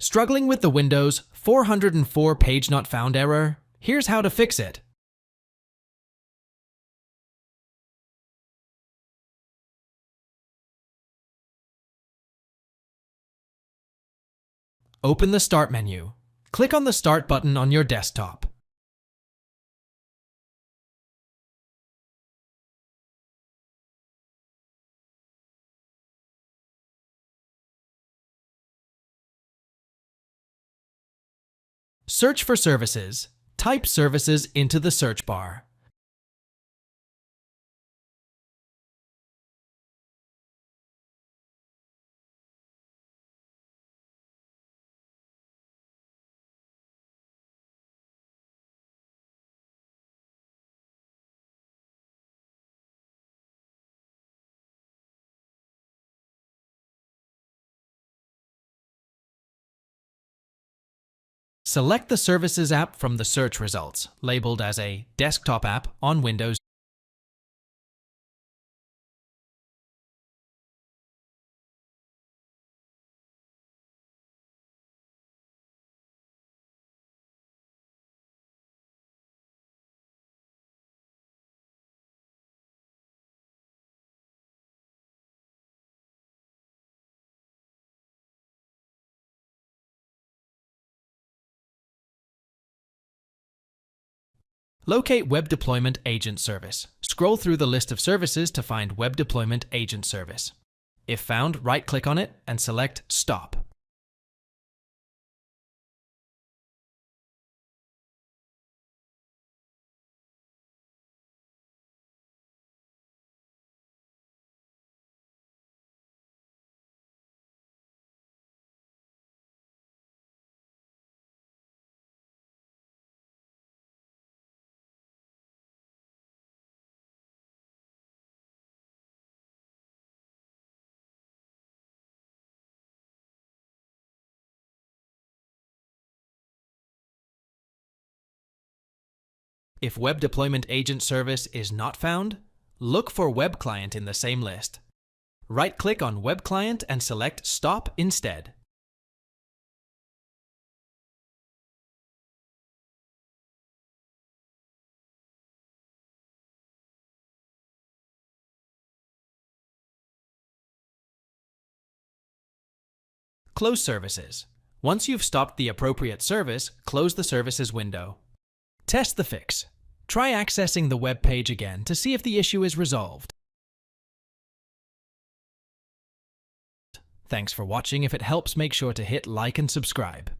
Struggling with the Windows 404 page not found error? Here's how to fix it. Open the Start menu. Click on the Start button on your desktop. Search for services. Type services into the search bar. Select the Services app from the search results, labeled as a desktop app on Windows. Locate Web Deployment Agent Service. Scroll through the list of services to find Web Deployment Agent Service. If found, right-click on it and select Stop. If Web Deployment Agent Service is not found, look for Web Client in the same list. Right-click on Web Client and select Stop instead. Close services. Once you've stopped the appropriate service, close the services window. Test the fix. Try accessing the web page again to see if the issue is resolved. Thanks for watching. If it helps, make sure to hit like and subscribe.